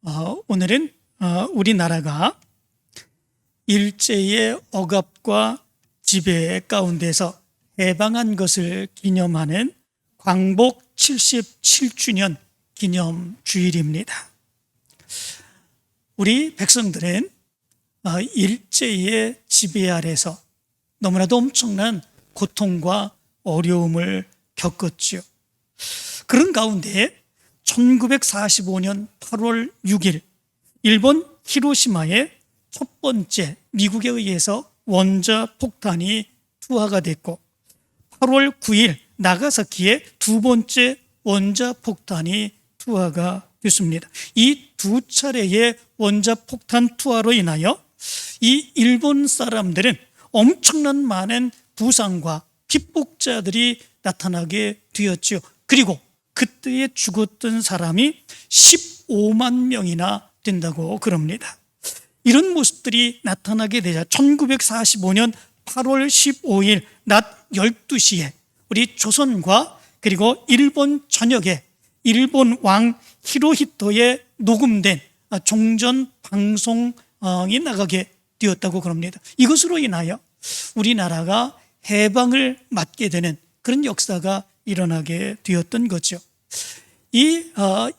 오늘은 우리나라가 일제의 억압과 지배 가운데서 해방한 것을 기념하는 광복 77주년 기념주일입니다. 우리 백성들은 일제의 지배 아래서 너무나도 엄청난 고통과 어려움을 겪었죠. 그런 가운데 1945년 8월 6일 일본 히로시마의 첫 번째 미국에 의해서 원자폭탄이 투하가 됐고 8월 9일 나가사키의 두 번째 원자폭탄이 투하가 됐습니다. 이 두 차례의 원자폭탄 투하로 인하여 이 일본 사람들은 엄청난 많은 부상과 피폭자들이 나타나게 되었죠. 그리고 그때에 죽었던 사람이 15만 명이나 된다고 그럽니다. 이런 모습들이 나타나게 되자 1945년 8월 15일 낮 12시에 우리 조선과 그리고 일본 전역에 일본 왕 히로히토의 녹음된 종전 방송이 나가게 되었다고 그럽니다. 이것으로 인하여 우리나라가 해방을 맞게 되는 그런 역사가 일어나게 되었던 거죠. 이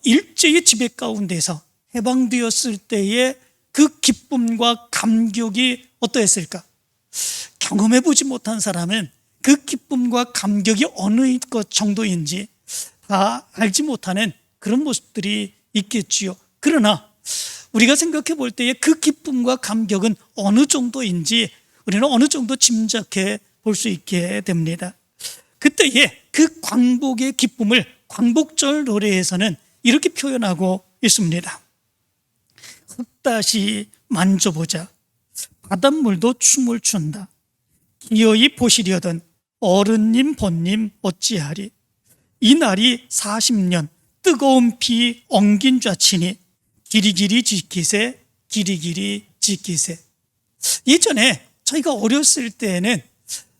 일제의 지배 가운데서 해방되었을 때의 그 기쁨과 감격이 어떠했을까? 경험해보지 못한 사람은 그 기쁨과 감격이 어느 것 정도인지 다 알지 못하는 그런 모습들이 있겠지요. 그러나 우리가 생각해 볼 때의 그 기쁨과 감격은 어느 정도인지 우리는 어느 정도 짐작해 볼 수 있게 됩니다. 그때의 그 광복의 기쁨을 광복절 노래에서는 이렇게 표현하고 있습니다. 흙다시 만져보자 바닷물도 춤을 춘다. 기어이 보시려던 어른님 본님 어찌하리. 이날이 40년 뜨거운 피 엉긴 좌치니 기리기리 지키세 기리기리 지키세. 예전에 저희가 어렸을 때는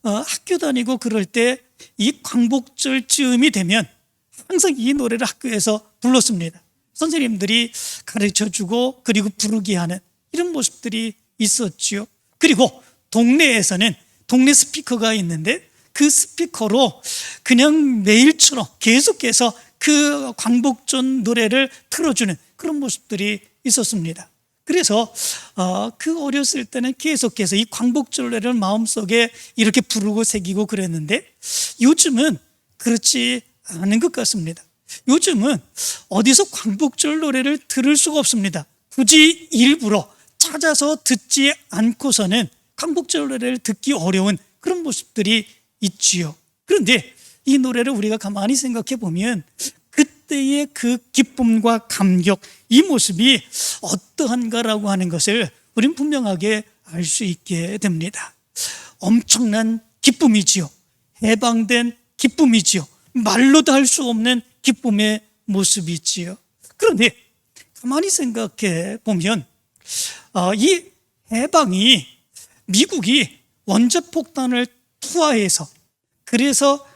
학교 다니고 그럴 때 이 광복절 즈음이 되면 항상 이 노래를 학교에서 불렀습니다. 선생님들이 가르쳐주고 그리고 부르게 하는 이런 모습들이 있었죠. 그리고 동네에서는 동네 스피커가 있는데 그 스피커로 그냥 매일처럼 계속해서 그 광복절 노래를 틀어주는 그런 모습들이 있었습니다. 그래서 그 어렸을 때는 계속해서 이 광복절 노래를 마음속에 이렇게 부르고 새기고 그랬는데 요즘은 그렇지 않은 것 같습니다. 요즘은 어디서 광복절 노래를 들을 수가 없습니다. 굳이 일부러 찾아서 듣지 않고서는 광복절 노래를 듣기 어려운 그런 모습들이 있지요. 그런데 이 노래를 우리가 가만히 생각해 보면 그때의 그 기쁨과 감격, 이 모습이 어떠한가라고 하는 것을 우리는 분명하게 알 수 있게 됩니다. 엄청난 기쁨이지요. 해방된 기쁨이지요. 말로도 할 수 없는 기쁨의 모습이지요. 그런데 가만히 생각해 보면 이 해방이 미국이 원자폭탄을 투하해서 그래서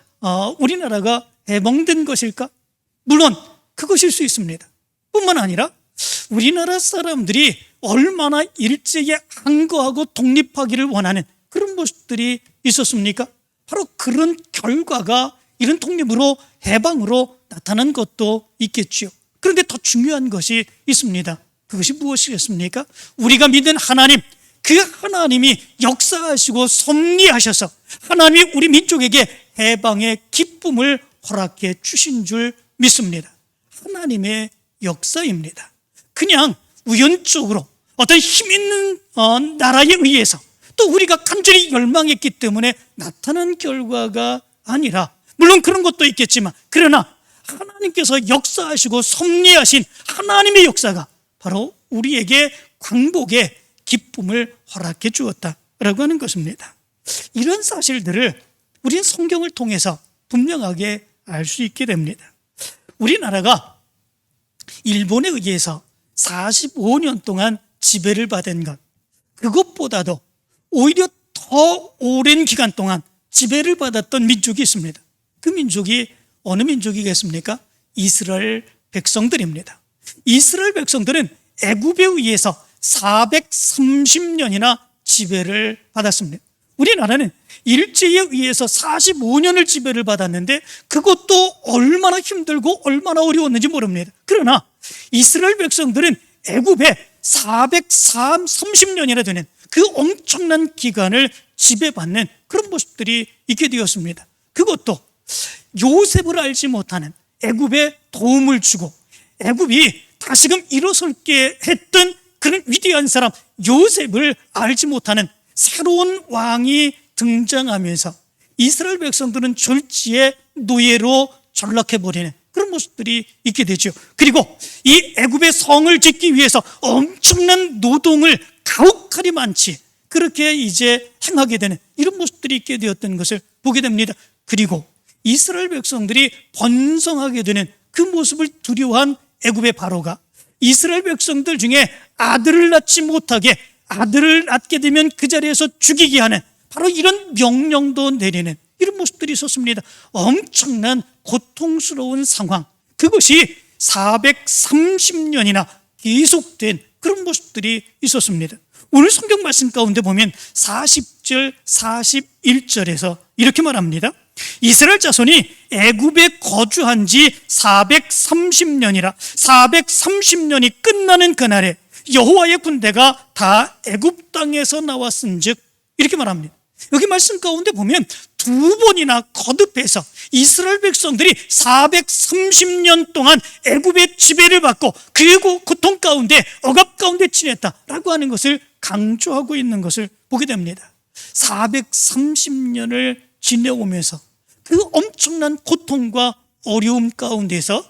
우리나라가 해방된 것일까? 물론 그것일 수 있습니다. 뿐만 아니라 우리나라 사람들이 얼마나 일제에 항거하고 독립하기를 원하는 그런 모습들이 있었습니까? 바로 그런 결과가 이런 독립으로 해방으로 나타난 것도 있겠지요. 그런데 더 중요한 것이 있습니다. 그것이 무엇이겠습니까? 우리가 믿는 하나님, 그 하나님이 역사하시고 섭리하셔서 하나님이 우리 민족에게 해방의 기쁨을 허락해 주신 줄 믿습니다. 하나님의 역사입니다. 그냥 우연적으로 어떤 힘 있는 나라에 의해서 또 우리가 간절히 열망했기 때문에 나타난 결과가 아니라 물론 그런 것도 있겠지만 그러나 하나님께서 역사하시고 섭리하신 하나님의 역사가 바로 우리에게 광복의 기쁨을 허락해 주었다라고 하는 것입니다. 이런 사실들을 우리는 성경을 통해서 분명하게 알 수 있게 됩니다. 우리나라가 일본에 의해서 45년 동안 지배를 받은 것, 그것보다도 오히려 더 오랜 기간 동안 지배를 받았던 민족이 있습니다. 그 민족이 어느 민족이겠습니까? 이스라엘 백성들입니다. 이스라엘 백성들은 애굽에 의해서 430년이나 지배를 받았습니다. 우리나라는 일제에 의해서 45년을 지배를 받았는데 그것도 얼마나 힘들고 얼마나 어려웠는지 모릅니다. 그러나 이스라엘 백성들은 애굽에 430년이나 되는 그 엄청난 기간을 지배받는 그런 모습들이 있게 되었습니다. 그것도 요셉을 알지 못하는 애굽에 도움을 주고 애굽이 다시금 일어설게 했던 그런 위대한 사람 요셉을 알지 못하는 새로운 왕이 등장하면서 이스라엘 백성들은 졸지에 노예로 전락해버리는 그런 모습들이 있게 되죠. 그리고 이 애굽의 성을 짓기 위해서 엄청난 노동을 가혹하리 많지 그렇게 이제 행하게 되는 이런 모습들이 있게 되었던 것을 보게 됩니다. 그리고 이스라엘 백성들이 번성하게 되는 그 모습을 두려워한 애굽의 바로가 이스라엘 백성들 중에 아들을 낳지 못하게 아들을 낳게 되면 그 자리에서 죽이게 하는 바로 이런 명령도 내리는 이런 모습들이 있었습니다. 엄청난 고통스러운 상황, 그것이 430년이나 계속된 그런 모습들이 있었습니다. 오늘 성경 말씀 가운데 보면 40절 41절에서 이렇게 말합니다. 이스라엘 자손이 애굽에 거주한 지 430년이라 430년이 끝나는 그날에 여호와의 군대가 다 애굽 땅에서 나왔은즉 이렇게 말합니다. 여기 말씀 가운데 보면 두 번이나 거듭해서 이스라엘 백성들이 430년 동안 애굽의 지배를 받고 그리고 고통 가운데 억압 가운데 지냈다라고 하는 것을 강조하고 있는 것을 보게 됩니다. 430년을 지내오면서 그 엄청난 고통과 어려움 가운데서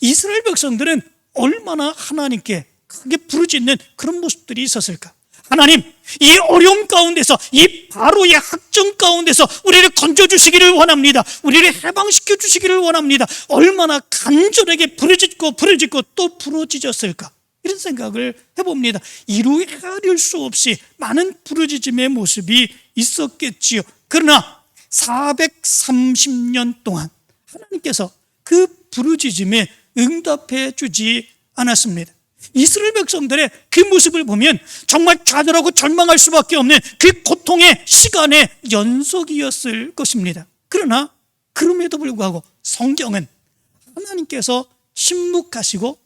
이스라엘 백성들은 얼마나 하나님께 크게 부르짖는 그런 모습들이 있었을까? 하나님, 이 어려움 가운데서 이 바로의 학정 가운데서 우리를 건져주시기를 원합니다. 우리를 해방시켜 주시기를 원합니다. 얼마나 간절하게 부르짖고 또 부르짖었을까? 이런 생각을 해봅니다. 이루 헤아릴 수 없이 많은 부르짖음의 모습이 있었겠지요. 그러나 430년 동안 하나님께서 그 부르짖음에 응답해 주지 않았습니다. 이스라엘 백성들의 그 모습을 보면 정말 좌절하고 절망할 수밖에 없는 그 고통의 시간의 연속이었을 것입니다. 그러나 그럼에도 불구하고 성경은 하나님께서 침묵하시고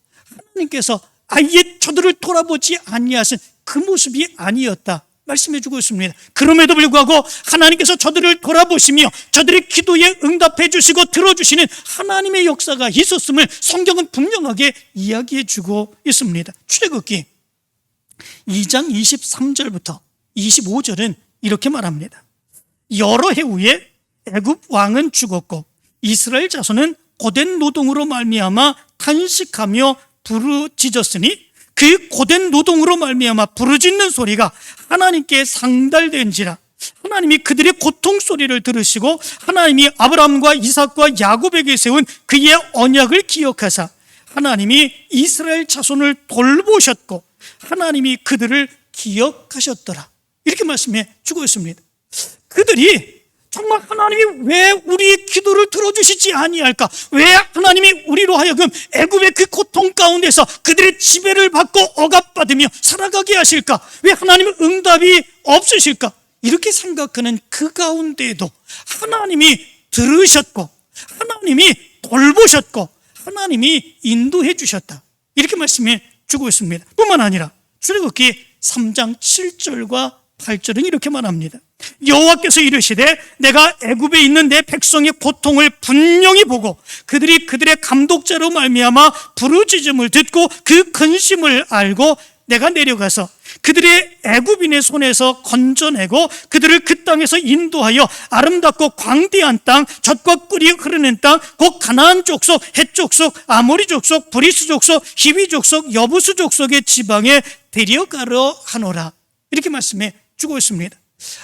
하나님께서 아예 저들을 돌아보지 아니하신 그 모습이 아니었다 말씀해 주고 있습니다. 그럼에도 불구하고 하나님께서 저들을 돌아보시며 저들의 기도에 응답해 주시고 들어주시는 하나님의 역사가 있었음을 성경은 분명하게 이야기해 주고 있습니다. 출애굽기 2장 23절부터 25절은 이렇게 말합니다. 여러 해 후에 애굽 왕은 죽었고 이스라엘 자손은 고된 노동으로 말미암아 탄식하며 부르짖었으니 그 고된 노동으로 말미암아 부르짖는 소리가 하나님께 상달된지라. 하나님이 그들의 고통 소리를 들으시고 하나님이 아브라함과 이삭과 야곱에게 세운 그의 언약을 기억하사 하나님이 이스라엘 자손을 돌보셨고 하나님이 그들을 기억하셨더라. 이렇게 말씀해 주고 있습니다. 그들이 정말 하나님이 왜 우리의 기도를 들어주시지 아니할까? 왜 하나님이 우리로 하여금 애굽의 그 고통 가운데서 그들의 지배를 받고 억압받으며 살아가게 하실까? 왜 하나님의 응답이 없으실까? 이렇게 생각하는 그 가운데에도 하나님이 들으셨고 하나님이 돌보셨고 하나님이 인도해 주셨다. 이렇게 말씀해 주고 있습니다. 뿐만 아니라 출애굽기 3장 7절과 8절은 이렇게 말합니다. 여호와께서 이르시되 내가 애굽에 있는 내 백성의 고통을 분명히 보고 그들이 그들의 감독자로 말미암아 부르짖음을 듣고 그 근심을 알고 내가 내려가서 그들의 애굽인의 손에서 건져내고 그들을 그 땅에서 인도하여 아름답고 광대한 땅, 젖과 꿀이 흐르는 땅, 곧 가나안 족속, 헷 족속, 아모리 족속, 브리스 족속, 히위 족속, 여부스 족속의 지방에 데려가려 하노라. 이렇게 말씀해 주고 있습니다.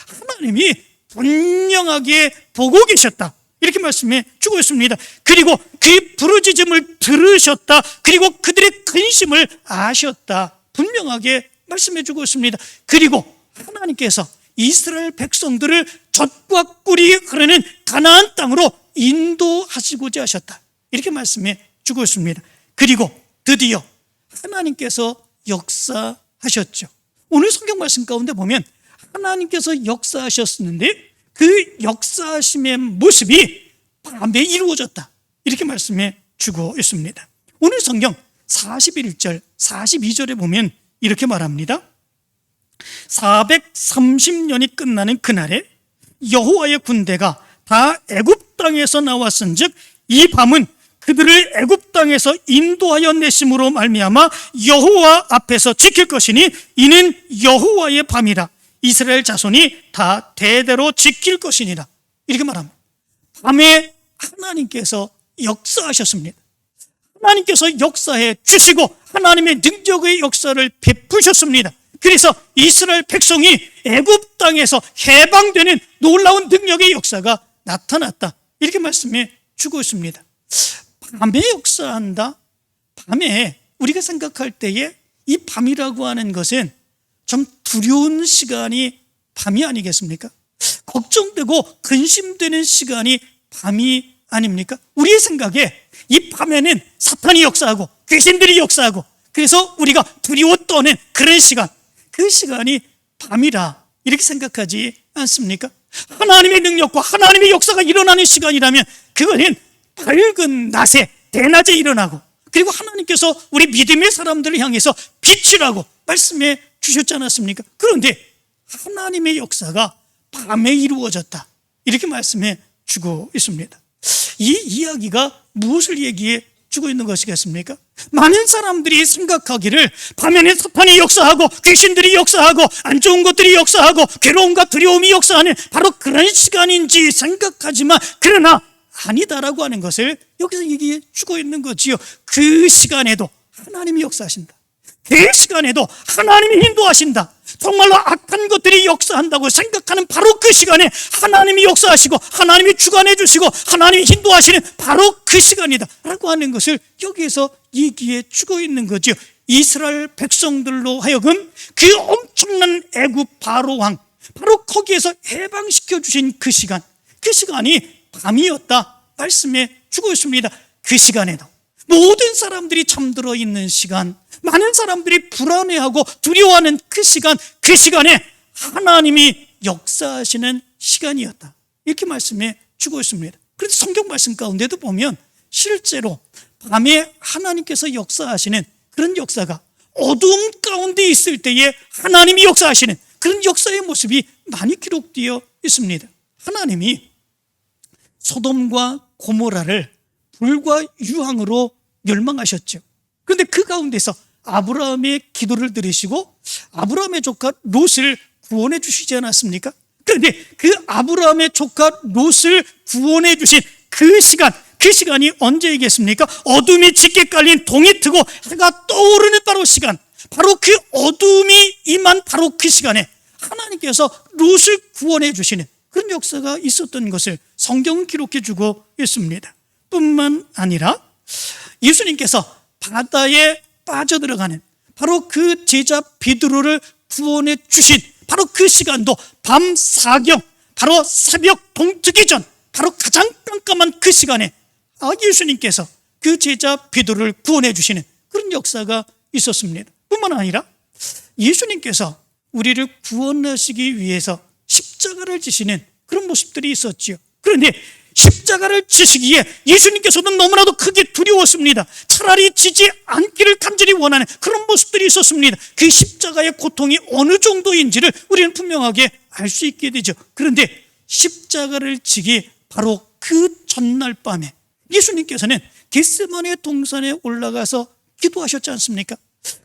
하나님이 분명하게 보고 계셨다. 이렇게 말씀해 주고 있습니다. 그리고 그 부르짖음을 들으셨다. 그리고 그들의 근심을 아셨다. 분명하게 말씀해 주고 있습니다. 그리고 하나님께서 이스라엘 백성들을 젖과 꿀이 흐르는 가나안 땅으로 인도하시고자 하셨다. 이렇게 말씀해 주고 있습니다. 그리고 드디어 하나님께서 역사하셨죠. 오늘 성경 말씀 가운데 보면 하나님께서 역사하셨는데 그 역사하심의 모습이 밤에 이루어졌다, 이렇게 말씀해 주고 있습니다. 오늘 성경 41절 42절에 보면 이렇게 말합니다. 430년이 끝나는 그날에 여호와의 군대가 다 애굽 땅에서 나왔은즉 이 밤은 그들을 애굽 땅에서 인도하여 내심으로 말미암아 여호와 앞에서 지킬 것이니 이는 여호와의 밤이라. 이스라엘 자손이 다 대대로 지킬 것이니라. 이렇게 말합니다. 밤에 하나님께서 역사하셨습니다. 하나님께서 역사해 주시고 하나님의 능력의 역사를 베푸셨습니다. 그래서 이스라엘 백성이 애굽 땅에서 해방되는 놀라운 능력의 역사가 나타났다, 이렇게 말씀해 주고 있습니다. 밤에 역사한다. 밤에 우리가 생각할 때에 이 밤이라고 하는 것은 좀 두려운 시간이 밤이 아니겠습니까? 걱정되고 근심되는 시간이 밤이 아닙니까? 우리의 생각에 이 밤에는 사탄이 역사하고 귀신들이 역사하고 그래서 우리가 두려워 떠는 그런 시간, 그 시간이 밤이라 이렇게 생각하지 않습니까? 하나님의 능력과 하나님의 역사가 일어나는 시간이라면 그거는 밝은 낮에 대낮에 일어나고 그리고 하나님께서 우리 믿음의 사람들을 향해서 빛이라고 말씀해 주셨지 않았습니까? 그런데 하나님의 역사가 밤에 이루어졌다, 이렇게 말씀해 주고 있습니다. 이 이야기가 무엇을 얘기해 주고 있는 것이겠습니까? 많은 사람들이 생각하기를 밤에는 사탄이 역사하고 귀신들이 역사하고 안 좋은 것들이 역사하고 괴로움과 두려움이 역사하는 바로 그런 시간인지 생각하지만 그러나 아니다라고 하는 것을 여기서 얘기해 주고 있는 거지요. 그 시간에도 하나님이 역사하신다. 그 시간에도 하나님이 인도하신다. 정말로 악한 것들이 역사한다고 생각하는 바로 그 시간에 하나님이 역사하시고 하나님이 주관해 주시고 하나님이 인도하시는 바로 그 시간이다 라고 하는 것을 여기에서 얘기해 주고 있는 거죠. 이스라엘 백성들로 하여금 그 엄청난 애굽 바로 왕, 바로 거기에서 해방시켜 주신 그 시간, 그 시간이 밤이었다 말씀해 주고 있습니다. 그 시간에도 모든 사람들이 잠들어 있는 시간, 많은 사람들이 불안해하고 두려워하는 그 시간, 그 시간에 하나님이 역사하시는 시간이었다, 이렇게 말씀해 주고 있습니다. 그래서 성경 말씀 가운데도 보면 실제로 밤에 하나님께서 역사하시는 그런 역사가 어두움 가운데 있을 때에 하나님이 역사하시는 그런 역사의 모습이 많이 기록되어 있습니다. 하나님이 소돔과 고모라를 불과 유황으로 멸망하셨죠. 그런데 그 가운데서 아브라함의 기도를 들으시고 아브라함의 조카 롯을 구원해 주시지 않았습니까? 그런데 그 아브라함의 조카 롯을 구원해 주신 그 시간, 그 시간이 언제이겠습니까? 어둠이 짙게 깔린 동이 트고 해가 떠오르는 바로 시간, 바로 그 어둠이 임한 바로 그 시간에 하나님께서 롯을 구원해 주시는 그런 역사가 있었던 것을 성경은 기록해 주고 있습니다. 뿐만 아니라 예수님께서 바다에 빠져들어가는 바로 그 제자 베드로를 구원해 주신 바로 그 시간도 밤 사경, 바로 새벽 동트기 전, 바로 가장 깜깜한 그 시간에 예수님께서 그 제자 베드로를 구원해 주시는 그런 역사가 있었습니다. 뿐만 아니라 예수님께서 우리를 구원하시기 위해서 십자가를 지시는 그런 모습들이 있었지요. 그런데 십자가를 지시기에 예수님께서도 너무나도 크게 두려웠습니다. 차라리 지지 않기를 간절히 원하는 그런 모습들이 있었습니다. 그 십자가의 고통이 어느 정도인지를 우리는 분명하게 알 수 있게 되죠. 그런데 십자가를 지기 바로 그 전날 밤에 예수님께서는 겟세마네 동산에 올라가서 기도하셨지 않습니까?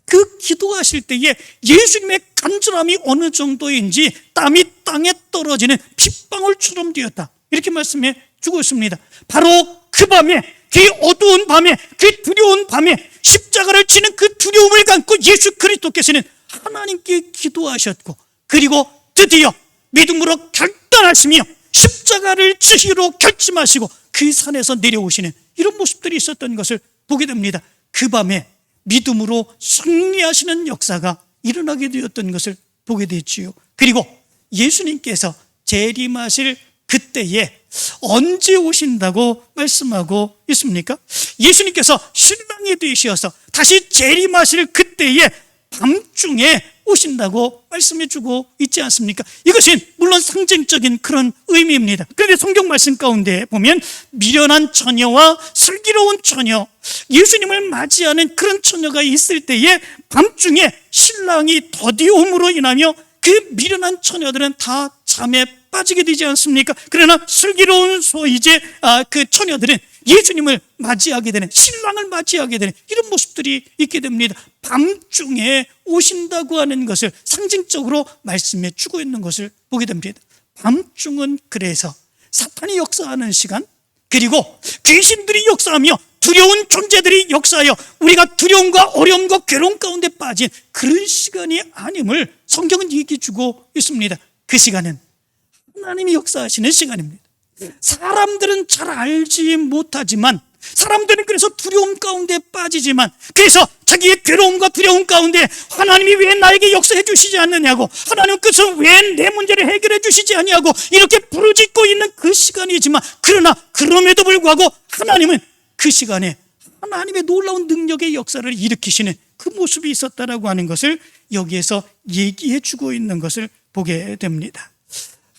그 기도하실 때에 예수님의 간절함이 어느 정도인지 땀이 땅에 떨어지는 핏방울처럼 되었다, 이렇게 말씀해 주고 있습니다. 바로 그 밤에, 그 어두운 밤에, 그 두려운 밤에 십자가를 지는 그 두려움을 감고 예수 그리스도께서는 하나님께 기도하셨고 그리고 드디어 믿음으로 결단하시며 십자가를 지시로 결심하시고 그 산에서 내려오시는 이런 모습들이 있었던 것을 보게 됩니다. 그 밤에 믿음으로 승리하시는 역사가 일어나게 되었던 것을 보게 되지요. 그리고 예수님께서 재림하실 그때에 언제 오신다고 말씀하고 있습니까? 예수님께서 신랑이 되셔서 다시 재림하실 그때에 밤중에 오신다고 말씀해 주고 있지 않습니까? 이것은 물론 상징적인 그런 의미입니다. 그런데 성경 말씀 가운데 보면 미련한 처녀와 슬기로운 처녀, 예수님을 맞이하는 그런 처녀가 있을 때에 밤중에 신랑이 더디움으로 인하여 그 미련한 처녀들은 다 잠에 빠지게 되지 않습니까? 그러나 슬기로운 그 처녀들은 예수님을 맞이하게 되는, 신랑을 맞이하게 되는 이런 모습들이 있게 됩니다. 밤중에 오신다고 하는 것을 상징적으로 말씀해 주고 있는 것을 보게 됩니다. 밤중은 그래서 사탄이 역사하는 시간, 그리고 귀신들이 역사하며 두려운 존재들이 역사하여 우리가 두려움과 어려움과 괴로움 가운데 빠진 그런 시간이 아님을 성경은 얘기해 주고 있습니다. 그 시간은 하나님이 역사하시는 시간입니다. 사람들은 잘 알지 못하지만, 사람들은 그래서 두려움 가운데 빠지지만, 그래서 자기의 괴로움과 두려움 가운데 하나님이 왜 나에게 역사해 주시지 않느냐고, 하나님 그래서 왜 내 문제를 해결해 주시지 않냐고 이렇게 부르짖고 있는 그 시간이지만, 그러나 그럼에도 불구하고 하나님은 그 시간에 하나님의 놀라운 능력의 역사를 일으키시는 그 모습이 있었다라고 하는 것을 여기에서 얘기해 주고 있는 것을 보게 됩니다.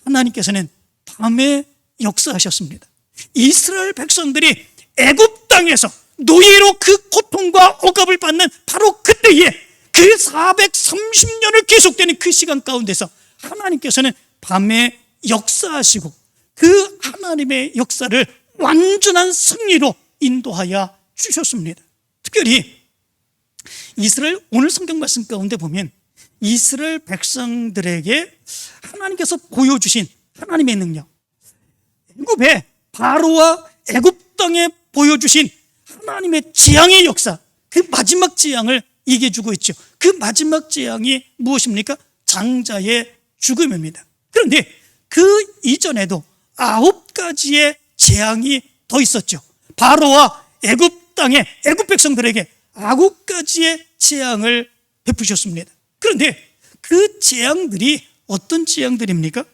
하나님께서는 밤에 역사하셨습니다. 이스라엘 백성들이 애굽 땅에서 노예로 그 고통과 억압을 받는 바로 그때에 그 430년을 계속되는 그 시간 가운데서 하나님께서는 밤에 역사하시고 그 하나님의 역사를 완전한 승리로 인도하여 주셨습니다. 특별히 이스라엘, 오늘 성경 말씀 가운데 보면 이스라엘 백성들에게 하나님께서 보여주신 하나님의 능력, 애굽의 바로와 애굽 땅에 보여주신 하나님의 재앙의 역사, 그 마지막 재앙을 얘기해 주고 있죠. 그 마지막 재앙이 무엇입니까? 장자의 죽음입니다. 그런데 그 이전에도 9가지의 재앙이 더 있었죠. 바로와 애굽 땅에 애굽 백성들에게 9가지의 재앙을 베푸셨습니다. 그런데 그 재앙들이 어떤 재앙들입니까?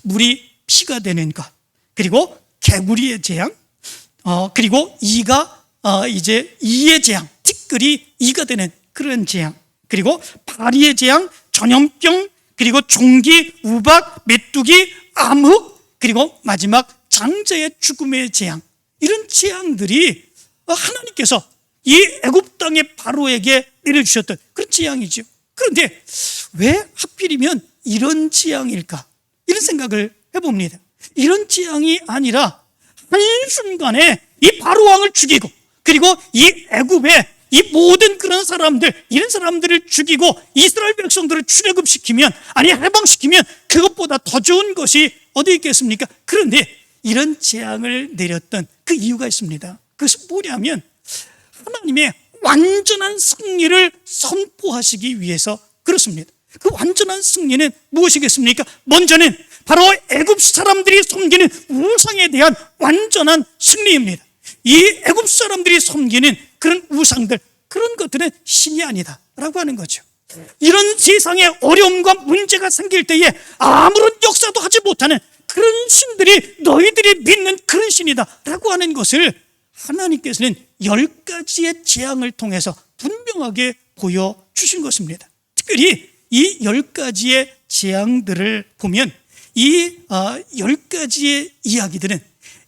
물이 피가 되는 것, 그리고 개구리의 재앙, 그리고 이가 이의 재앙, 티끌이 이가 되는 그런 재앙, 그리고 파리의 재앙, 전염병, 그리고 종기, 우박, 메뚜기, 암흑, 그리고 마지막 장자의 죽음의 재앙, 이런 재앙들이 하나님께서 이 애굽 땅의 바로에게 내려주셨던 그런 재앙이죠. 그런데 왜 하필이면 이런 재앙일까? 이런 생각을 해봅니다. 이런 재앙이 아니라 한순간에 이 바로 왕을 죽이고, 그리고 이 애굽의 이 모든 그런 사람들, 이런 사람들을 죽이고 이스라엘 백성들을 출애굽시키면, 아니 해방시키면 그것보다 더 좋은 것이 어디 있겠습니까? 그런데 이런 재앙을 내렸던 그 이유가 있습니다. 그것은 뭐냐면 하나님의 완전한 승리를 선포하시기 위해서 그렇습니다. 그 완전한 승리는 무엇이겠습니까? 먼저는 바로 애굽 사람들이 섬기는 우상에 대한 완전한 승리입니다. 이 애굽 사람들이 섬기는 그런 우상들, 그런 것들은 신이 아니다라고 하는 거죠. 이런 세상에 어려움과 문제가 생길 때에 아무런 역사도 하지 못하는 그런 신들이 너희들이 믿는 그런 신이다라고 하는 것을 하나님께서는 10가지의 재앙을 통해서 분명하게 보여주신 것입니다. 특별히 이 10가지의 재앙들을 보면 이 10가지의 이야기들은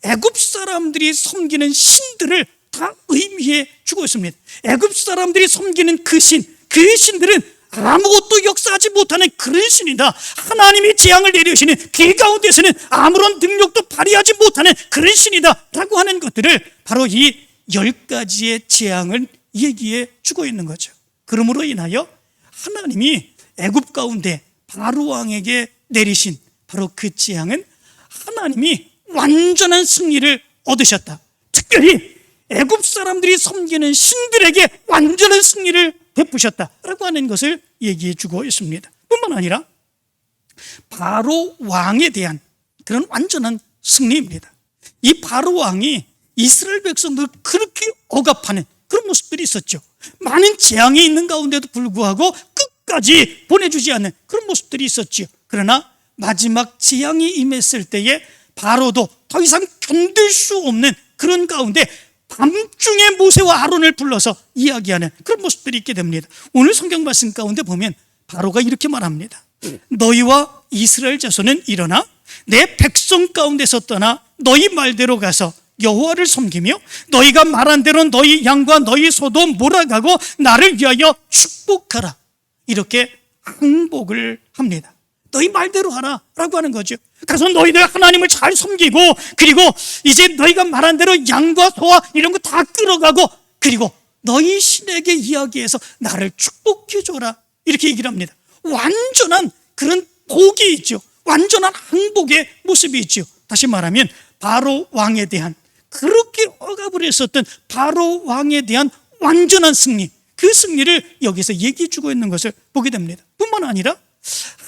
애굽 사람들이 섬기는 신들을 다 의미해 주고 있습니다. 애굽 사람들이 섬기는 그 신들은 아무것도 역사하지 못하는 그런 신이다. 하나님이 재앙을 내리시는 그 가운데서는 아무런 능력도 발휘하지 못하는 그런 신이다 라고 하는 것들을 바로 이 10가지의 재앙을 얘기해 주고 있는 거죠. 그러므로 인하여 하나님이 애굽 가운데 바로 왕에게 내리신 바로 그 재앙은 하나님이 완전한 승리를 얻으셨다. 특별히 애굽 사람들이 섬기는 신들에게 완전한 승리를 베푸셨다라고 하는 것을 얘기해 주고 있습니다. 뿐만 아니라 바로 왕에 대한 그런 완전한 승리입니다. 이 바로 왕이 이스라엘 백성들을 그렇게 억압하는 그런 모습들이 있었죠. 많은 재앙이 있는 가운데도 불구하고 끝까지 보내주지 않는 그런 모습들이 있었죠. 그러나 마지막 재앙이 임했을 때에 바로도 더 이상 견딜 수 없는 그런 가운데 밤중에 모세와 아론을 불러서 이야기하는 그런 모습들이 있게 됩니다. 오늘 성경 말씀 가운데 보면 바로가 이렇게 말합니다. 너희와 이스라엘 자손은 일어나 내 백성 가운데서 떠나 너희 말대로 가서 여호와를 섬기며 너희가 말한 대로 너희 양과 너희 소도 몰아가고 나를 위하여 축복하라. 이렇게 항복을 합니다. 너희 말대로 하라 라고 하는 거죠. 가서 너희들 하나님을 잘 섬기고, 그리고 이제 너희가 말한 대로 양과 소와 이런 거 다 끌어가고, 그리고 너희 신에게 이야기해서 나를 축복해줘라. 이렇게 얘기를 합니다. 완전한 그런 복이 있죠. 완전한 항복의 모습이 있죠. 다시 말하면 바로 왕에 대한, 그렇게 억압을 했었던 바로 왕에 대한 완전한 승리, 그 승리를 여기서 얘기해 주고 있는 것을 보게 됩니다. 뿐만 아니라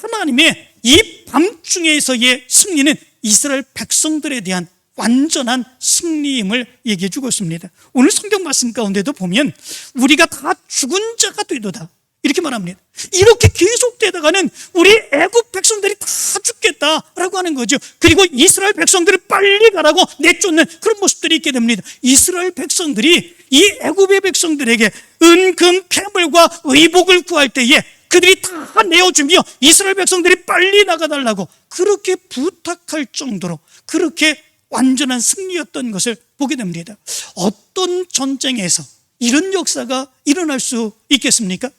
하나님의 이 밤중에서의 승리는 이스라엘 백성들에 대한 완전한 승리임을 얘기해 주고 있습니다. 오늘 성경 말씀 가운데도 보면 우리가 다 죽은 자가 되도다 이렇게 말합니다. 이렇게 계속되다가는 우리 애굽 백성들이 다 죽겠다라고 하는 거죠. 그리고 이스라엘 백성들을 빨리 가라고 내쫓는 그런 모습들이 있게 됩니다. 이스라엘 백성들이 이 애굽의 백성들에게 은금 폐물과 의복을 구할 때에 그들이 다 내어주며 이스라엘 백성들이 빨리 나가달라고 그렇게 부탁할 정도로 그렇게 완전한 승리였던 것을 보게 됩니다. 어떤 전쟁에서 이런 역사가 일어날 수 있겠습니까?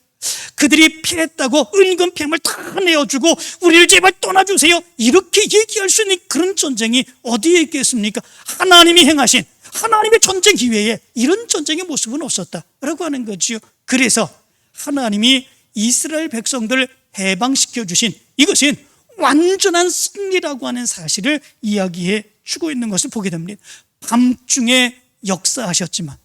그들이 피했다고 은금 폐물 다 내어주고 우리를 제발 떠나주세요 이렇게 얘기할 수 있는 그런 전쟁이 어디에 있겠습니까? 하나님이 행하신 하나님의 전쟁 기회에 이런 전쟁의 모습은 없었다라고 하는 거지요. 그래서 하나님이 이스라엘 백성들을 해방시켜 주신 이것은 완전한 승리라고 하는 사실을 이야기해 주고 있는 것을 보게 됩니다. 밤중에 역사하셨지만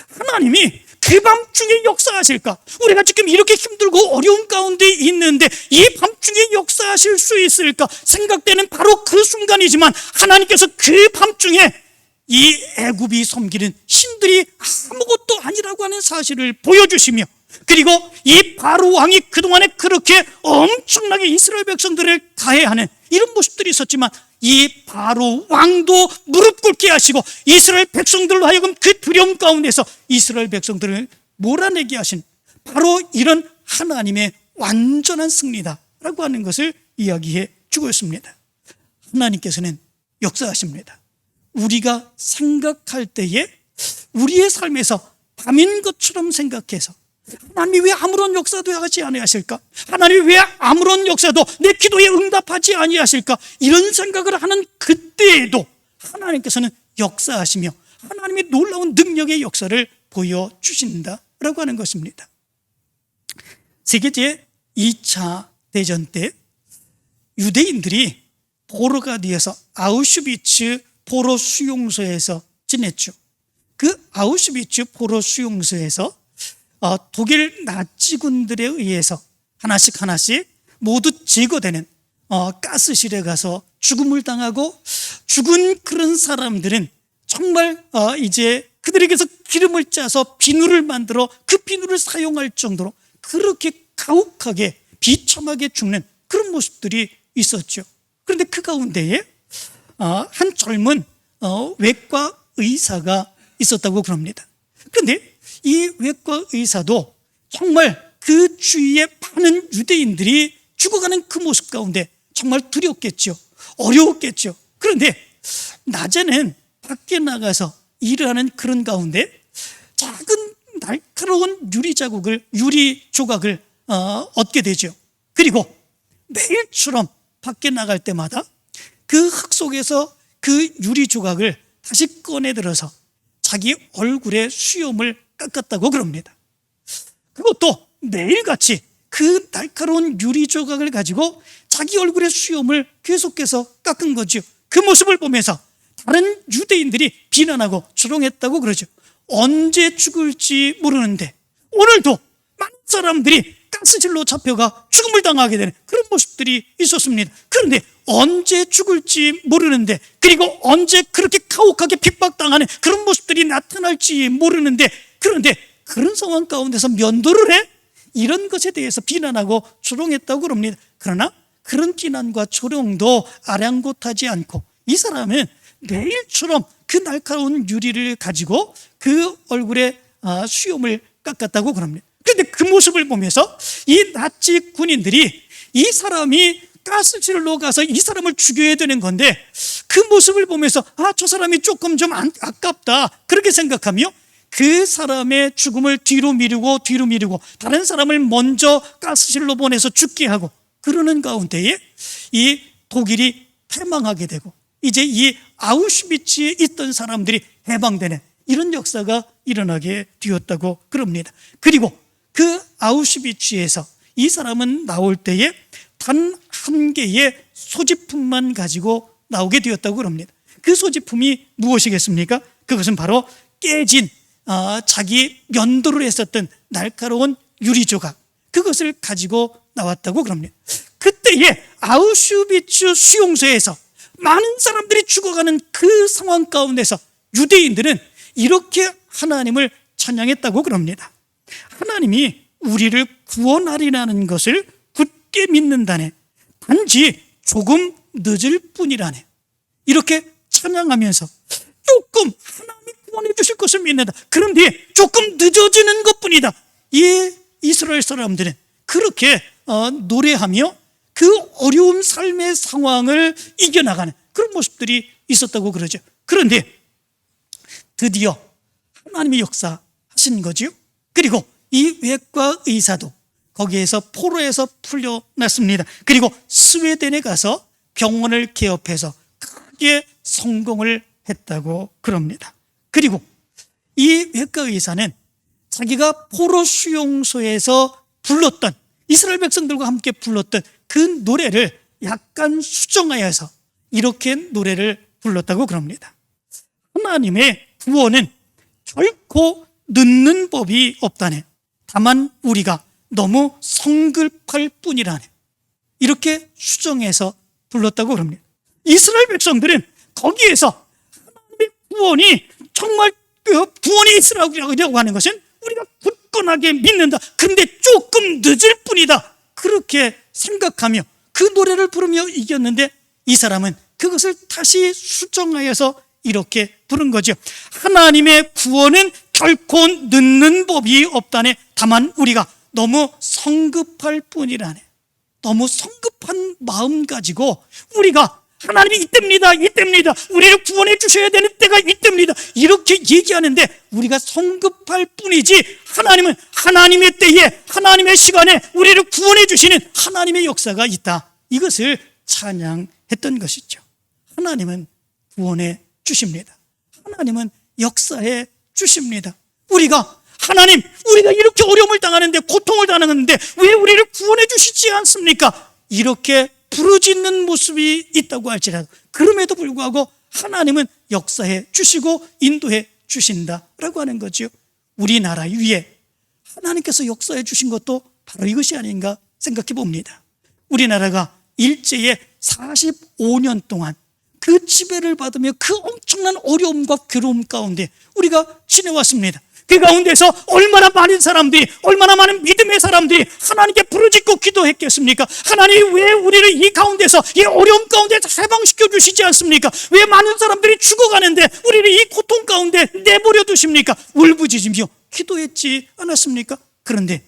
하나님이 그 밤중에 역사하실까? 우리가 지금 이렇게 힘들고 어려운 가운데 있는데 이 밤중에 역사하실 수 있을까? 생각되는 바로 그 순간이지만 하나님께서 그 밤중에 이 애굽이 섬기는 신들이 아무것도 아니라고 하는 사실을 보여주시며, 그리고 이 바로 왕이 그동안에 그렇게 엄청나게 이스라엘 백성들을 가해하는 이런 모습들이 있었지만 이 바로 왕도 무릎 꿇게 하시고 이스라엘 백성들로 하여금 그 두려움 가운데서 이스라엘 백성들을 몰아내게 하신 바로 이런 하나님의 완전한 승리다라고 하는 것을 이야기해 주고 있습니다. 하나님께서는 역사하십니다. 우리가 생각할 때에 우리의 삶에서 밤인 것처럼 생각해서 하나님이 왜 아무런 역사도 하지 아니하실까? 하나님이 왜 아무런 역사도 내 기도에 응답하지 아니하실까? 이런 생각을 하는 그때에도 하나님께서는 역사하시며 하나님의 놀라운 능력의 역사를 보여주신다라고 하는 것입니다. 세계 제2차 대전 때 유대인들이 포로가 되어서 아우슈비츠 포로 수용소에서 지냈죠. 그 아우슈비츠 포로 수용소에서 독일 나치군들에 의해서 하나씩 모두 제거되는 가스실에 가서 죽음을 당하고 죽은 그런 사람들은 정말 이제 그들에게서 기름을 짜서 비누를 만들어 그 비누를 사용할 정도로 그렇게 가혹하게 비참하게 죽는 그런 모습들이 있었죠. 그런데 그 가운데에 한 젊은 외과 의사가 있었다고 그럽니다. 그런데 이 외과 의사도 정말 그 주위에 많은 유대인들이 죽어가는 그 모습 가운데 정말 두렵겠죠. 어려웠겠죠. 그런데 낮에는 밖에 나가서 일을 하는 그런 가운데 작은 날카로운 유리 조각을 얻게 되죠. 그리고 매일처럼 밖에 나갈 때마다 그 흙 속에서 그 유리 조각을 다시 꺼내 들어서 자기 얼굴에 수염을 깎았다고 그럽니다. 그것도 매일같이 그 날카로운 유리 조각을 가지고 자기 얼굴의 수염을 계속해서 깎은 거죠. 그 모습을 보면서 다른 유대인들이 비난하고 조롱했다고 그러죠. 언제 죽을지 모르는데 오늘도 많은 사람들이 가스실로 잡혀가 죽음을 당하게 되는 그런 모습들이 있었습니다. 그런데 언제 죽을지 모르는데, 그리고 언제 그렇게 가혹하게 핍박당하는 그런 모습들이 나타날지 모르는데, 그런데 그런 상황 가운데서 면도를 해? 이런 것에 대해서 비난하고 조롱했다고 그럽니다. 그러나 그런 비난과 조롱도 아랑곳하지 않고 이 사람은 매일처럼 그 날카로운 유리를 가지고 그 얼굴에 수염을 깎았다고 그럽니다. 그런데 그 모습을 보면서 이 나치 군인들이 이 사람이 가스실로 가서 이 사람을 죽여야 되는 건데 그 모습을 보면서 저 사람이 조금 좀 아깝다 그렇게 생각하며 그 사람의 죽음을 뒤로 미루고 다른 사람을 먼저 가스실로 보내서 죽게 하고 그러는 가운데에 이 독일이 패망하게 되고 이제 이 아우슈비츠에 있던 사람들이 해방되는 이런 역사가 일어나게 되었다고 그럽니다. 그리고 그 아우슈비츠에서 이 사람은 나올 때에 단 한 개의 소지품만 가지고 나오게 되었다고 그럽니다. 그 소지품이 무엇이겠습니까? 그것은 바로 깨진 자기 면도를 했었던 날카로운 유리 조각, 그것을 가지고 나왔다고 그럽니다. 그때에 아우슈비츠 수용소에서 많은 사람들이 죽어가는 그 상황 가운데서 유대인들은 이렇게 하나님을 찬양했다고 그럽니다. 하나님이 우리를 구원하리라는 것을 굳게 믿는다네. 단지 조금 늦을 뿐이라네. 이렇게 찬양하면서 조금 하나님이 구원해 주실 것을 믿는다. 그런데 조금 늦어지는 것뿐이다. 이 이스라엘 사람들은 그렇게 노래하며 그 어려운 삶의 상황을 이겨나가는 그런 모습들이 있었다고 그러죠. 그런데 드디어 하나님의 역사하신 거죠. 그리고 이 외과 의사도 거기에서 포로에서 풀려났습니다. 그리고 스웨덴에 가서 병원을 개업해서 크게 성공을 했다고 그럽니다. 그리고 이 외과 의사는 자기가 포로 수용소에서 불렀던 이스라엘 백성들과 함께 불렀던 그 노래를 약간 수정하여서 이렇게 노래를 불렀다고 그럽니다. 하나님의 구원은 결코 늦는 법이 없다네. 다만 우리가 너무 성급할 뿐이라네. 이렇게 수정해서 불렀다고 그럽니다. 이스라엘 백성들은 거기에서 하나님의 구원이 정말 구원이 있으라고 하는 것은 우리가 굳건하게 믿는다. 그런데 조금 늦을 뿐이다. 그렇게 생각하며 그 노래를 부르며 이겼는데 이 사람은 그것을 다시 수정하여서 이렇게 부른 거죠. 하나님의 구원은 결코 늦는 법이 없다네. 다만 우리가 너무 성급할 뿐이라네. 너무 성급한 마음 가지고 우리가 하나님이 이때입니다, 우리를 구원해 주셔야 되는 때가 이때입니다 이렇게 얘기하는데 우리가 성급할 뿐이지 하나님은 하나님의 때에 하나님의 시간에 우리를 구원해 주시는 하나님의 역사가 있다. 이것을 찬양했던 것이죠. 하나님은 구원해 주십니다. 하나님은 역사해 주십니다. 우리가 이렇게 어려움을 당하는데 고통을 당하는데 왜 우리를 구원해 주시지 않습니까? 이렇게 부르짖는 모습이 있다고 할지라도 그럼에도 불구하고 하나님은 역사해 주시고 인도해 주신다라고 하는 거죠. 우리나라 위에 하나님께서 역사해 주신 것도 바로 이것이 아닌가 생각해 봅니다. 우리나라가 일제에 45년 동안 그 지배를 받으며 그 엄청난 어려움과 괴로움 가운데 우리가 지내왔습니다. 그 가운데서 얼마나 많은 사람들이, 얼마나 많은 믿음의 사람들이 하나님께 부르짖고 기도했겠습니까? 하나님 왜 우리를 이 가운데서, 이 어려움 가운데서 해방시켜 주시지 않습니까? 왜 많은 사람들이 죽어가는데 우리를 이 고통 가운데 내버려 두십니까? 울부짖으며 기도했지 않았습니까? 그런데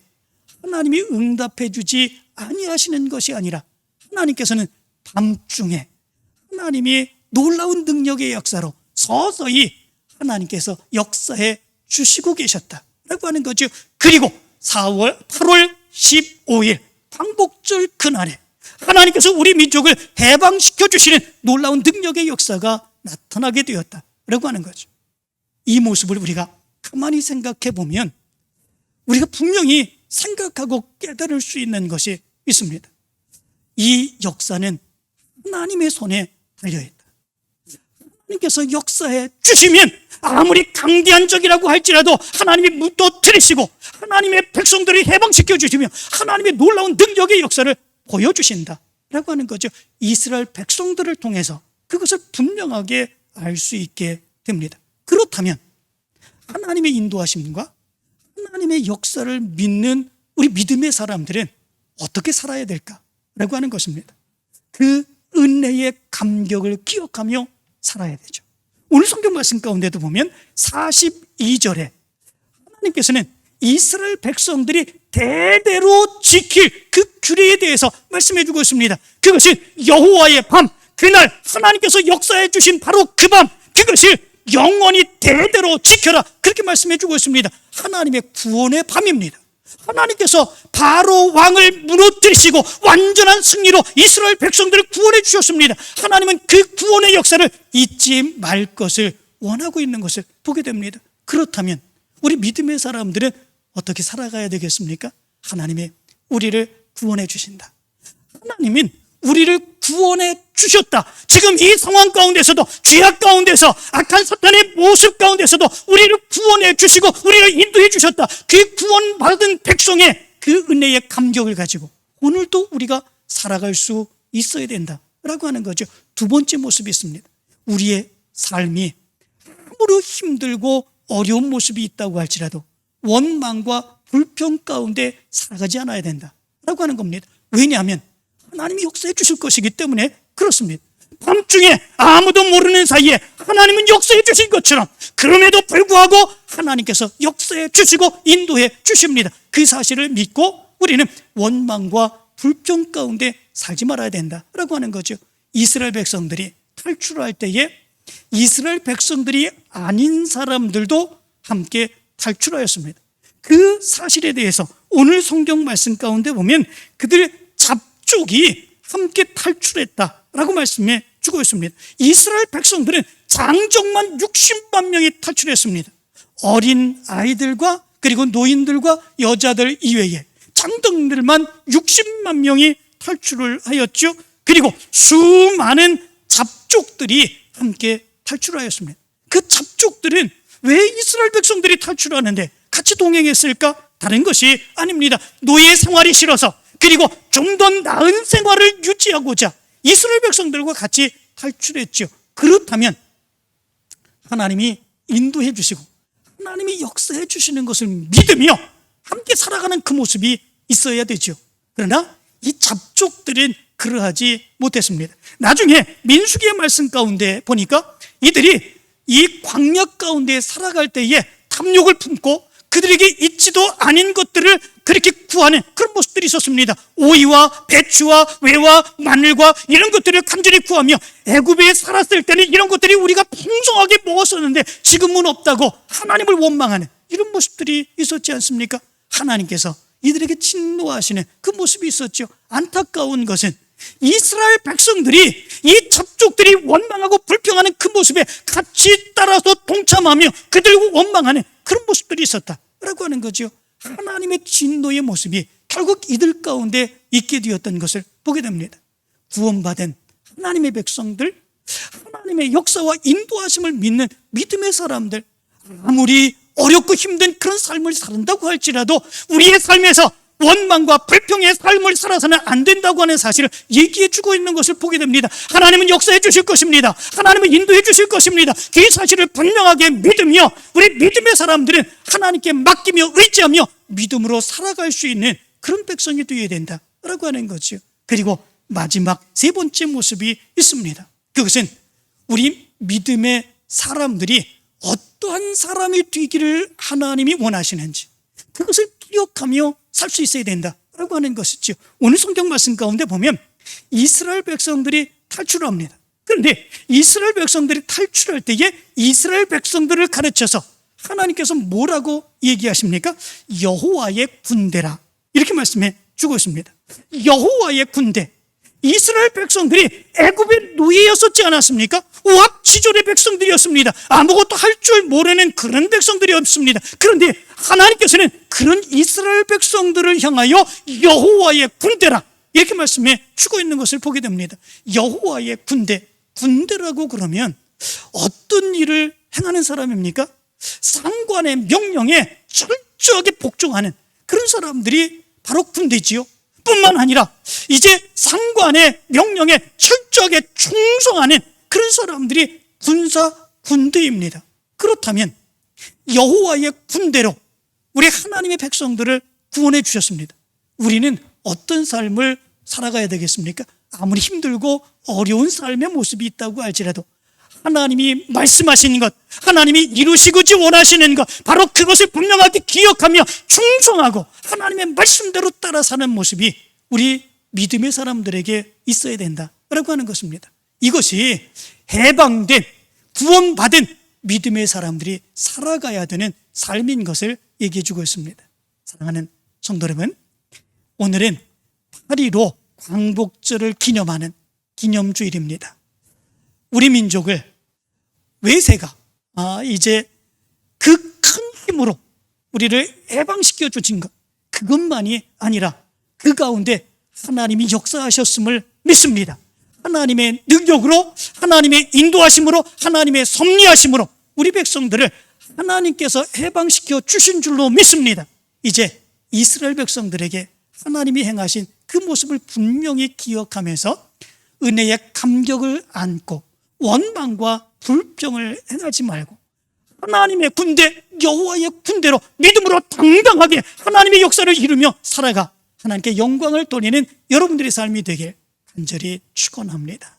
하나님이 응답해 주지 아니하시는 것이 아니라 하나님께서는 밤중에 하나님이 놀라운 능력의 역사로 서서히 하나님께서 역사해 주시고 계셨다라고 하는 거죠. 그리고 8월 15일 광복절 그날에 하나님께서 우리 민족을 해방시켜 주시는 놀라운 능력의 역사가 나타나게 되었다라고 하는 거죠. 이 모습을 우리가 가만히 생각해 보면 우리가 분명히 생각하고 깨달을 수 있는 것이 있습니다. 이 역사는 하나님의 손에 달려있다. 하나님께서 역사해 주시면 아무리 강대한 적이라고 할지라도 하나님이 무너뜨리시고 하나님의 백성들을 해방시켜 주시며 하나님의 놀라운 능력의 역사를 보여주신다라고 하는 거죠. 이스라엘 백성들을 통해서 그것을 분명하게 알 수 있게 됩니다. 그렇다면 하나님의 인도하심과 하나님의 역사를 믿는 우리 믿음의 사람들은 어떻게 살아야 될까라고 하는 것입니다. 그 은혜의 감격을 기억하며 살아야 되죠. 오늘 성경 말씀 가운데도 보면 42절에 하나님께서는 이스라엘 백성들이 대대로 지킬 그 규례에 대해서 말씀해 주고 있습니다. 그것이 여호와의 밤, 그날 하나님께서 역사해 주신 바로 그 밤, 그것을 영원히 대대로 지켜라, 그렇게 말씀해 주고 있습니다. 하나님의 구원의 밤입니다. 하나님께서 바로 왕을 무너뜨리시고 완전한 승리로 이스라엘 백성들을 구원해 주셨습니다. 하나님은 그 구원의 역사를 잊지 말 것을 원하고 있는 것을 보게 됩니다. 그렇다면 우리 믿음의 사람들은 어떻게 살아가야 되겠습니까? 하나님이 우리를 구원해 주신다. 하나님은 우리를 구원해 주셨다. 지금 이 상황 가운데서도, 죄악 가운데서, 악한 사탄의 모습 가운데서도 우리를 구원해 주시고 우리를 인도해 주셨다. 그 구원받은 백성의 그 은혜의 감격을 가지고 오늘도 우리가 살아갈 수 있어야 된다라고 하는 거죠. 두 번째 모습이 있습니다. 우리의 삶이 아무리 힘들고 어려운 모습이 있다고 할지라도 원망과 불평 가운데 살아가지 않아야 된다라고 하는 겁니다. 왜냐하면 하나님이 역사해 주실 것이기 때문에 그렇습니다. 밤중에 아무도 모르는 사이에 하나님은 역사해 주신 것처럼, 그럼에도 불구하고 하나님께서 역사해 주시고 인도해 주십니다. 그 사실을 믿고 우리는 원망과 불평 가운데 살지 말아야 된다라고 하는 거죠. 이스라엘 백성들이 탈출할 때에 이스라엘 백성들이 아닌 사람들도 함께 탈출하였습니다. 그 사실에 대해서 오늘 성경 말씀 가운데 보면 그들 잡족이 함께 탈출했다라고 말씀해 주고 있습니다. 이스라엘 백성들은 장정만 60만 명이 탈출했습니다. 어린 아이들과 그리고 노인들과 여자들 이외에 장정들만 60만 명이 탈출을 하였죠. 그리고 수많은 잡족들이 함께 탈출하였습니다. 그 잡족들은 왜 이스라엘 백성들이 탈출하는데 같이 동행했을까? 다른 것이 아닙니다. 노예 생활이 싫어서, 그리고 좀 더 나은 생활을 유지하고자 이스라엘 백성들과 같이 탈출했죠. 그렇다면 하나님이 인도해 주시고 하나님이 역사해 주시는 것을 믿으며 함께 살아가는 그 모습이 있어야 되죠. 그러나 이 잡족들은 그러하지 못했습니다. 나중에 민수기의 말씀 가운데 보니까 이들이 이 광야 가운데 살아갈 때에 탐욕을 품고 그들에게 있지도 않은 것들을 그렇게 구하는 그런 모습들이 있었습니다. 오이와 배추와 외와 마늘과 이런 것들을 간절히 구하며, 애굽에 살았을 때는 이런 것들이 우리가 풍성하게 먹었었는데 지금은 없다고 하나님을 원망하는 이런 모습들이 있었지 않습니까? 하나님께서 이들에게 진노하시는 그 모습이 있었죠. 안타까운 것은 이스라엘 백성들이 이 잡족들이 원망하고 불평하는 그 모습에 같이 따라서 동참하며 그들과 원망하는 그런 모습들이 있었다라고 하는 거죠. 하나님의 진노의 모습이 결국 이들 가운데 있게 되었던 것을 보게 됩니다. 구원받은 하나님의 백성들, 하나님의 역사와 인도하심을 믿는 믿음의 사람들, 아무리 어렵고 힘든 그런 삶을 산다고 할지라도 우리의 삶에서 원망과 불평의 삶을 살아서는 안 된다고 하는 사실을 얘기해 주고 있는 것을 보게 됩니다. 하나님은 역사해 주실 것입니다. 하나님은 인도해 주실 것입니다. 그 사실을 분명하게 믿으며 우리 믿음의 사람들은 하나님께 맡기며 의지하며 믿음으로 살아갈 수 있는 그런 백성이 되어야 된다라고 하는 거죠. 그리고 마지막 세 번째 모습이 있습니다. 그것은 우리 믿음의 사람들이 어떠한 사람이 되기를 하나님이 원하시는지 그것을 기억하며 살 수 있어야 된다라고 하는 것이죠. 오늘 성경 말씀 가운데 보면 이스라엘 백성들이 탈출합니다. 그런데 이스라엘 백성들이 탈출할 때에 이스라엘 백성들을 가르쳐서 하나님께서 뭐라고 얘기하십니까? 여호와의 군대라, 이렇게 말씀해 주고 있습니다. 여호와의 군대. 이스라엘 백성들이 애굽의 노예였었지 않았습니까? 오합지졸의 백성들이었습니다. 아무것도 할 줄 모르는 그런 백성들이었습니다. 그런데 하나님께서는 그런 이스라엘 백성들을 향하여 여호와의 군대라, 이렇게 말씀해 주고 있는 것을 보게 됩니다. 여호와의 군대. 군대라고 그러면 어떤 일을 행하는 사람입니까? 상관의 명령에 철저하게 복종하는 그런 사람들이 바로 군대지요. 뿐만 아니라 이제 상관의 명령에 철저하게 충성하는 그런 사람들이 군대입니다. 그렇다면 여호와의 군대로 우리 하나님의 백성들을 구원해 주셨습니다. 우리는 어떤 삶을 살아가야 되겠습니까? 아무리 힘들고 어려운 삶의 모습이 있다고 할지라도 하나님이 말씀하시는 것, 하나님이 이루시고 원하시는 것, 바로 그것을 분명하게 기억하며 충성하고 하나님의 말씀대로 따라 사는 모습이 우리 믿음의 사람들에게 있어야 된다라고 하는 것입니다. 이것이 해방된, 구원받은 믿음의 사람들이 살아가야 되는 삶인 것을 얘기해 주고 있습니다. 사랑하는 성도 여러분, 오늘은 8.15 광복절을 기념하는 기념주일입니다. 우리 민족을 외세가 이제 그 큰 힘으로 우리를 해방시켜 주신 것, 그것만이 아니라 그 가운데 하나님이 역사하셨음을 믿습니다. 하나님의 능력으로, 하나님의 인도하심으로, 하나님의 섭리하심으로 우리 백성들을 하나님께서 해방시켜 주신 줄로 믿습니다. 이제 이스라엘 백성들에게 하나님이 행하신 그 모습을 분명히 기억하면서 은혜의 감격을 안고 원망과 불평을 행하지 말고 하나님의 군대, 여호와의 군대로 믿음으로 당당하게 하나님의 역사를 이루며 살아가 하나님께 영광을 돌리는 여러분들의 삶이 되길 간절히 축원합니다.